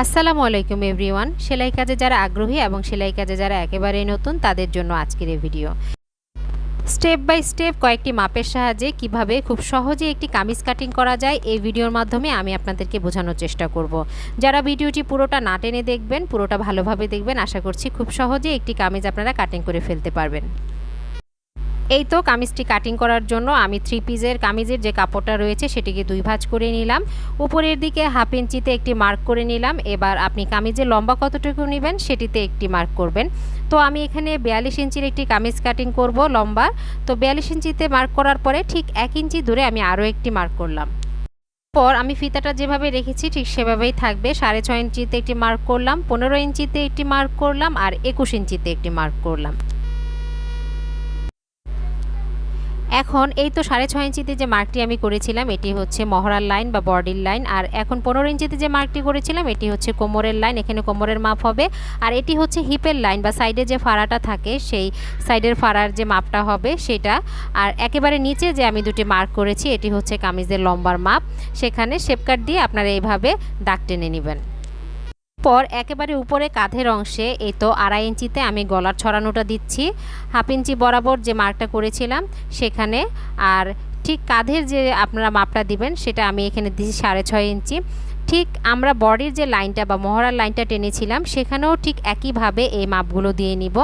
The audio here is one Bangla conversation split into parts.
আসসালামু আলাইকুম এভরিওয়ান। সেলাই কাজে যারা আগ্রহী এবং সেলাই কাজে যারা একেবারেই নতুন তাদের জন্য আজকের এই ভিডিও। স্টেপ বাই স্টেপ কয়েকটি মাপের সাহায্যে কিভাবে খুব সহজে একটি কামিজ কাটিং করা যায় এই ভিডিওর মাধ্যমে আমি আপনাদেরকে বোঝানোর চেষ্টা করব। যারা ভিডিওটি পুরোটা না টেনে দেখবেন, পুরোটা ভালোভাবে দেখবেন, আশা করছি খুব সহজে একটি কামিজ আপনারা কাটিং করে ফেলতে পারবেন। এই তো কামিজটি কাটিং করার জন্য আমি 3 পিসের কামিজের যে কাপড়টা রয়েছে সেটিকে 2 ভাঁজ করে নিলাম। উপরের দিকে 1/2 ইঞ্চিতে একটি মার্ক করে নিলাম। এবার আপনি কামিজের লম্বা কতটুকু নেবেন সেটিতে একটি মার্ক করবেন। তো আমি এখানে 42 ইঞ্চির একটি কামিজ কাটিং করব লম্বা। তো 42 ইঞ্চিতে মার্ক করার পরে ঠিক 1 ইঞ্চি দূরে আমি আরও একটি মার্ক করলাম। পর আমি ফিতাটা যেভাবে রেখেছি ঠিক সেভাবেই থাকবে। 6.5 ইঞ্চিতে একটি মার্ক করলাম, 15 ইঞ্চিতে একটি মার্ক করলাম আর 21 ইঞ্চিতে একটি মার্ক করলাম। এখন এই তো 6.5 ইঞ্চিতে যে মার্কটি আমি করেছিলাম এটি হচ্ছে মহড়ার লাইন বা বডির লাইন, আর এখন 15 ইঞ্চিতে যে মার্কটি করেছিলাম এটি হচ্ছে কোমরের লাইন, এখানে কোমরের মাপ হবে। আর এটি হচ্ছে হিপের লাইন বা সাইডে যে ফাড়াটা থাকে সেই সাইডের ফাড়ার যে মাপটা হবে সেটা। আর একেবারে নিচে যে আমি দুটি মার্ক করেছি এটি হচ্ছে কামিজের লম্বার মাপ, সেখানে শেপ কাট দিয়ে আপনারা এইভাবে দাগ টেনে নেবেন। পর একেবারে উপরে কাঁধের অংশে এই তো 2.5 ইঞ্চিতে আমি গলার ছড়ানোটা দিচ্ছি, 1/2 ইঞ্চি বরাবর যে মার্কটা করেছিলাম সেখানে। আর ঠিক কাঁধের যে আপনারা মাপটা দিবেন সেটা আমি এখানে দিচ্ছি 6.5 ইঞ্চি। ঠিক আমরা বডির যে লাইনটা বা মহড়ার লাইনটা টেনেছিলাম সেখানেও ঠিক একইভাবে এই মাপগুলো দিয়ে নিব।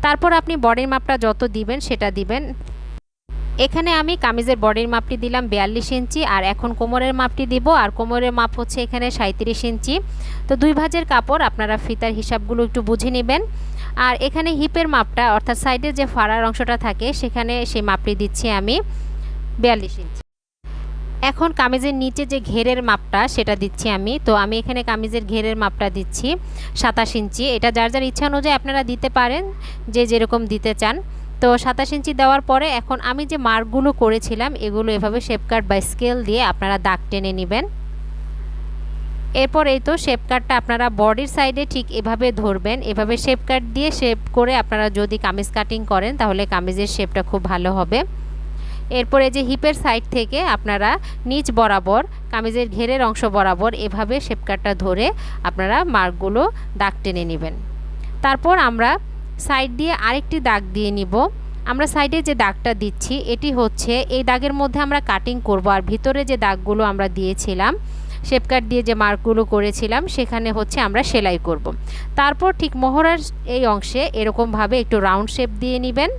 তারপর আপনি বডির মাপটা যত দিবেন সেটা দিবেন। এখানে আমি কামিজের বডির মাপটি দিলাম 42 ইঞ্চি, আর এখন কোমরের মাপটি দিব, আর কোমরের মাপ হচ্ছে এখানে 37 ইঞ্চি। তো 2 ভাঁজের কাপড় আপনারা ফিতার হিসাবগুলো একটু বুঝে নেবেন। আর এখানে হিপের মাপটা অর্থাৎ সাইডের যে ফাড়ার অংশটা থাকে সেখানে সেই মাপটি দিচ্ছি আমি 42 ইঞ্চি। এখন কামিজের নিচে যে ঘেরের মাপটা সেটা দিচ্ছি আমি। তো আমি এখানে কামিজের ঘেরের মাপটা দিচ্ছি 27 ইঞ্চি। এটা যার যার ইচ্ছা অনুযায়ী আপনারা দিতে পারেন, যে যেরকম দিতে চান। তো 27 ইঞ্চি দেওয়ার পরে এখন আমি যে মার্কগুলো করেছিলাম এগুলো এভাবে শেপ কাট বা স্কেল দিয়ে আপনারা দাগ টেনে নেবেন। এরপর এই তো শেপ কাটটা আপনারা বডির সাইডে ঠিক এভাবে ধরবেন, এভাবে শেপ কাট দিয়ে শেপ করে আপনারা যদি কামিজ কাটিং করেন তাহলে কামিজের শেপটা খুব ভালো হবে। এরপরে যে হিপের সাইড থেকে আপনারা নিচ বরাবর কামিজের ঘেরের অংশ বরাবর এভাবে শেপ কাটটা ধরে আপনারা মার্কগুলো দাগ টেনে নেবেন। তারপর আমরা সাইড দিয়ে আরেকটি দাগ দিয়ে নিব। আমরা সাইডে যে দাগটা দিচ্ছি এটি হচ্ছে এই দাগের মধ্যে আমরা কাটিং করব, আর ভিতরে যে দাগগুলো আমরা দিয়েছিলাম শেপ কাট দিয়ে যে মার্কগুলো করেছিলাম সেখানে হচ্ছে আমরা সেলাই করব। তারপর ঠিক মোহরার এই অংশে এরকমভাবে একটু রাউন্ড শেপ দিয়ে নেবেন।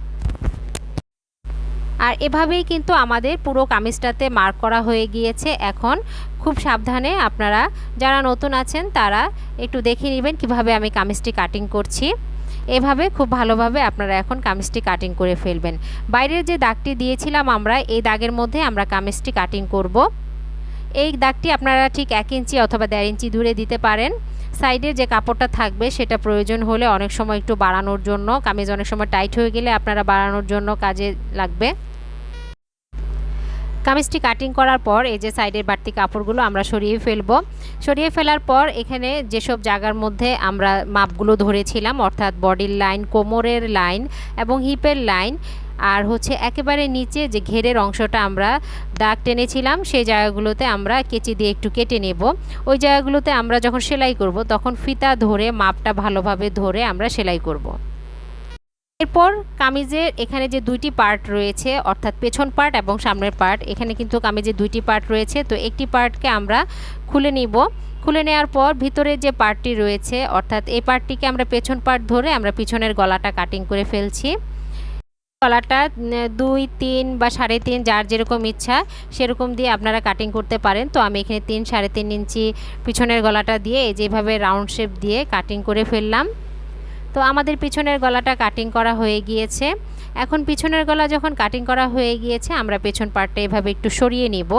আর এভাবেই কিন্তু আমাদের পুরো কামিজটাতে মার্ক করা হয়ে গিয়েছে। এখন খুব সাবধানে আপনারা যারা নতুন আছেন তারা একটু দেখে নেবেন কিভাবে আমি কামিজটি কাটিং করছি। এভাবে খুব ভালোভাবে আপনারা এখন কামিজটি কাটিং করে ফেলবেন। বাইরের যে দাগটি দিয়েছিলাম আমরা এই দাগের মধ্যে আমরা কামিজটি কাটিং করব। এই দাগটি আপনারা ঠিক 1 ইঞ্চি অথবা 1.5 ইঞ্চি দূরে দিতে পারেন। সাইডে যে কাপড়টা থাকবে সেটা প্রয়োজন হলে অনেক সময় একটু বাড়ানোর জন্য, কামিজ অনেক সময় টাইট হয়ে গেলে আপনারা বাড়ানোর জন্য কাজে লাগবে। কামিজটি কাটিং করার পর এই যে সাইডের বাড়তি কাপড়গুলো আমরা সরিয়ে ফেলব। সরিয়ে ফেলার পর এখানে যেসব জায়গার মধ্যে আমরা মাপগুলো ধরেছিলাম অর্থাৎ বডির লাইন, কোমরের লাইন এবং হিপের লাইন, আর হচ্ছে একেবারে নিচে যে ঘেরের অংশটা আমরা দাগ টেনেছিলাম সেই জায়গাগুলোতে আমরা কেচি দিয়ে একটু কেটে নেব। ওই জায়গাগুলোতে আমরা যখন সেলাই করব তখন ফিতা ধরে মাপটা ভালোভাবে ধরে আমরা সেলাই করব। এরপর কামিজের এখানে যে 2টি পার্ট রয়েছে অর্থাৎ পেছন পার্ট এবং সামনের পার্ট, এখানে কিন্তু কামিজের 2টি পার্ট রয়েছে। তো একটি পার্টকে আমরা খুলে নিব। খুলে নেওয়ার পর ভিতরে যে পার্টটি রয়েছে অর্থাৎ এই পার্টটিকে আমরা পেছন পার্ট ধরে আমরা পিছনের গলাটা কাটিং করে ফেলছি। গলাটা 2, 3 বা 3.5 যার যেরকম ইচ্ছা সেরকম দিয়ে আপনারা কাটিং করতে পারেন। তো আমি এখানে 3, 3.5 ইঞ্চি পিছনের গলাটা দিয়ে যেভাবে রাউন্ড শেপ দিয়ে কাটিং করে ফেললাম। তো আমাদের পিছনের গলাটা কাটিং করা হয়ে গিয়েছে। এখন পিছনের গলা যখন কাটিং করা হয়ে গিয়েছে আমরা পেছন পার্টটা এভাবে একটু সরিয়ে নিব।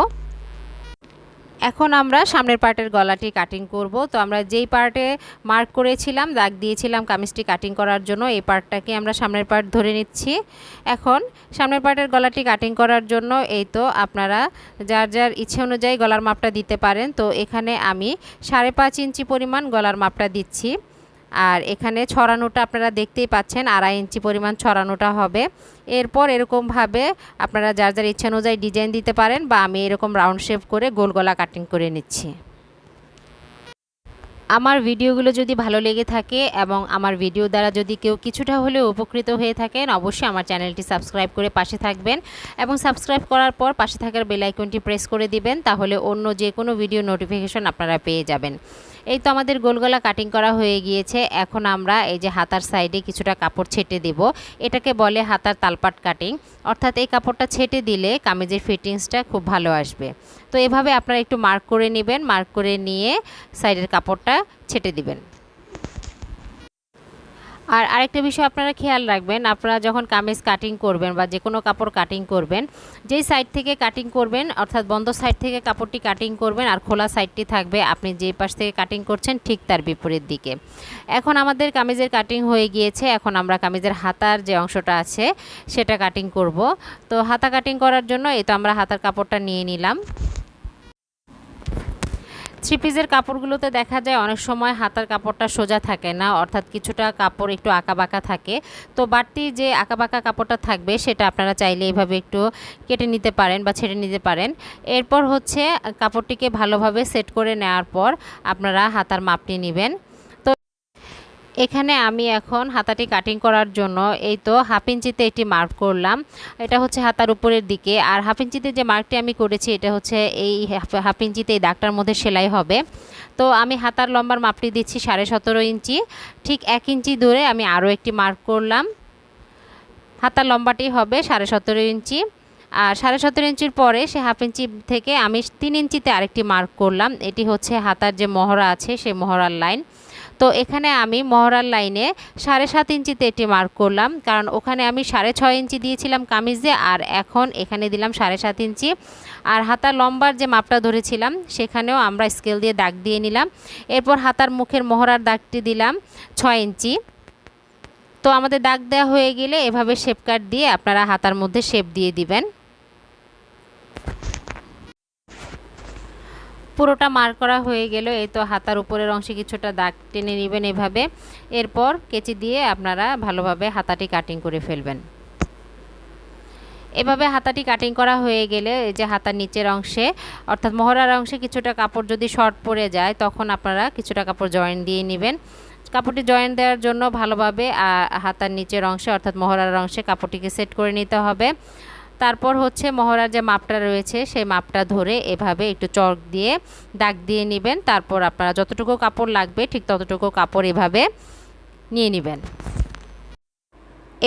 এখন আমরা সামনের পার্টের গলাটি কাটিং করব। তো আমরা যেই পার্টে মার্ক করেছিলাম, দাগ দিয়েছিলাম কামিজটি কাটিং করার জন্য, এই পার্টটাকে আমরা সামনের পার্ট ধরে নিচ্ছি। এখন সামনের পার্টের গলাটি কাটিং করার জন্য এই তো আপনারা যার যার ইচ্ছে অনুযায়ী গলার মাপটা দিতে পারেন। তো এখানে আমি 5.5 ইঞ্চি পরিমাণ গলার মাপটা দিচ্ছি। আর এখানে ছড়ানোটা আপনারা দেখতেই পাচ্ছেন 2.5 ইঞ্চি পরিমাণ ছড়ানোটা হবে। এরপর এরকমভাবে আপনারা যার যার ইচ্ছা অনুযায়ী ডিজাইন দিতে পারেন, বা আমি এরকম রাউন্ড শেপ করে গোল গলা কাটিং করে নিচ্ছি। আমার ভিডিওগুলো যদি ভালো লেগে থাকে এবং আমার ভিডিও দ্বারা যদি কেউ কিছুটা হলেও উপকৃত হয়ে থাকেন, অবশ্যই আমার চ্যানেলটি সাবস্ক্রাইব করে পাশে থাকবেন এবং সাবস্ক্রাইব করার পর পাশে থাকার বেল আইকনটি প্রেস করে দিবেন, তাহলে অন্য যে কোনো ভিডিও নোটিফিকেশন আপনারা পেয়ে যাবেন। এই তো আমাদের গোলগলা কাটিং করা হয়ে গিয়েছে। এখন আমরা এই যে হাতার সাইডে কিছুটা কাপড় ছেটে দেব, এটাকে বলে হাতার তালপাট কাটিং। অর্থাৎ এই কাপড়টা ছেটে দিলে কামিজের ফিটিংসটা খুব ভালো আসবে। তো এভাবে আপনারা একটু মার্ক করে নেবেন, মার্ক করে নিয়ে সাইডের কাপড়টা ছেটে দিবেন। আর আরেকটা বিষয় আপনারা খেয়াল রাখবেন, আপনারা যখন কামিজ কাটিং করবেন বা যে কোনো কাপড় কাটিং করবেন, যেই সাইড থেকে কাটিং করবেন অর্থাৎ বন্ধ সাইড থেকে কাপড়টি কাটিং করবেন আর খোলা সাইডটি থাকবে আপনি যে পাশ থেকে কাটিং করছেন ঠিক তার বিপরীত দিকে। এখন আমাদের কামিজের কাটিং হয়ে গিয়েছে। এখন আমরা কামিজের হাতার যে অংশটা আছে সেটা কাটিং করব। তো হাতা কাটিং করার জন্য এই তো আমরা হাতার কাপড়টা নিয়ে নিলাম। থ্রি পিসের কাপড়গুলোতে দেখা যায় অনেক সময় হাতার কাপড়টা সোজা থাকে না, অর্থাৎ কিছুটা কাপড় একটু আঁকাবাঁকা থাকে। তো বাড়তি যে আঁকাবাঁকা কাপড়টা থাকবে সেটা আপনারা চাইলে এইভাবে একটু কেটে নিতে পারেন বা ছেড়ে নিতে পারেন। এরপর হচ্ছে কাপড়টিকে ভালোভাবে সেট করে নেওয়ার পর আপনারা হাতার মাপটি নেবেন। এখানে আমি এখন হাতাটি কাটিং করার জন্য এই তো হাফ ইঞ্চিতে একটি মার্ক করলাম। এটা হচ্ছে হাতার উপরের দিকে, আর হাফ ইঞ্চিতে যে মার্কটি আমি করেছি এটা হচ্ছে এই হাফ ইঞ্চিতে এই দাগটার মধ্যে সেলাই হবে। তো আমি হাতার লম্বার মাপটি দিচ্ছি 17.5 ইঞ্চি। ঠিক 1 ইঞ্চি দূরে আমি আরও একটি মার্ক করলাম। হাতার লম্বাটি হবে 17.5 ইঞ্চি। আর 17.5 ইঞ্চির পরে সে হাফ ইঞ্চি থেকে আমি 3 ইঞ্চিতে আরেকটি মার্ক করলাম। এটি হচ্ছে হাতার যে মহড়া আছে সেই মহড়ার লাইন। তো এখানে আমি মহড়ার লাইনে 7.5 ইঞ্চিতে এটি মার্ক করলাম, কারণ ওখানে আমি 6.5 ইঞ্চি দিয়েছিলাম কামিজে, আর এখন এখানে দিলাম 7.5 ইঞ্চি। আর হাতার লম্বার যে মাপটা ধরেছিলাম সেখানেও আমরা স্কেল দিয়ে দাগ দিয়ে নিলাম। এরপর হাতার মুখের মহড়ার দাগটি দিলাম 6 ইঞ্চি। তো আমাদের দাগ দেওয়া হয়ে গেলে এভাবে শেপ কাট দিয়ে আপনারা হাতার মধ্যে শেপ দিয়ে দিবেন। পুরোটা মার্ক করা হয়ে গেল। এই তো হাতার উপরের অংশে কিছুটা দাগ টেনে নেবেন এভাবে। এরপর কেচি দিয়ে আপনারা ভালোভাবে হাতাটি কাটিং করে ফেলবেন। এভাবে হাতাটি কাটিং করা হয়ে গেলে এই যে হাতার নিচের অংশে অর্থাৎ মহড়ার অংশে কিছুটা কাপড় যদি শর্ট পড়ে যায় তখন আপনারা কিছুটা কাপড় জয়েন দিয়ে নেবেন। কাপড়টি জয়েন দেওয়ার জন্য ভালোভাবে হাতার নিচের অংশে অর্থাৎ মহড়ার অংশে কাপড়টিকে সেট করে নিতে হবে। তারপর হচ্ছে মহড়ার যে মাপটা রয়েছে সেই মাপটা ধরে এভাবে একটু চক দিয়ে দাগ দিয়ে নেবেন। তারপর আপনারা যতটুকু কাপড় লাগবে ঠিক ততটুকু কাপড় এভাবে নিয়ে নেবেন।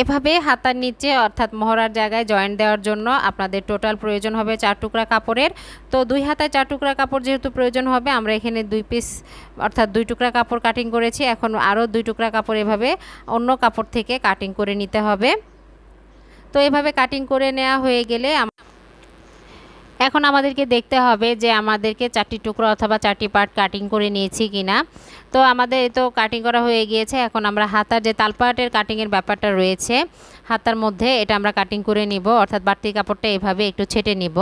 এভাবে হাতার নিচে অর্থাৎ মহড়ার জায়গায় জয়েন্ট দেওয়ার জন্য আপনাদের টোটাল প্রয়োজন হবে 4 টুকরা কাপড়ের। তো 2 হাতায় 4 টুকরা কাপড় যেহেতু প্রয়োজন হবে, আমরা এখানে 2 পিস অর্থাৎ 2 টুকরা কাপড় কাটিং করেছি। এখন আরও 2 টুকরা কাপড় এভাবে অন্য কাপড় থেকে কাটিং করে নিতে হবে। তো এভাবে কাটিং করে নেওয়া হয়ে গেলে এখন আমাদেরকে দেখতে হবে যে আমাদেরকে 4টি টুকরো অথবা 4টি পার্ট কাটিং করে নিয়েছি কিনা। তো আমাদের তো কাটিং করা হয়ে গিয়েছে। এখন আমরা হাতার যে তালপাটের কাটিংয়ের ব্যাপারটা রয়েছে হাতার মধ্যে এটা আমরা কাটিং করে নিব, অর্থাৎ বাড়তি কাপড়টা এভাবে একটু ছেটে নিব।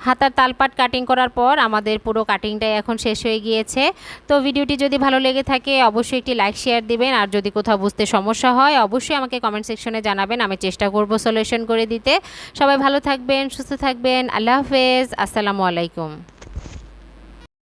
হাতার তালপাট কাটিং করার পর আমাদের পুরো কাটিংটাই এখন শেষ হয়ে গিয়েছে। তো ভিডিওটি যদি ভালো লেগে থাকে অবশ্যই একটি লাইক শেয়ার দিবেন, আর যদি কোথাও বুঝতে সমস্যা হয় অবশ্যই আমাকে কমেন্ট সেকশনে জানাবেন, আমি চেষ্টা করব সলিউশন করে দিতে। সবাই ভালো থাকবেন, সুস্থ থাকবেন। আল্লাহ হাফেজ, আসসালামু আলাইকুম।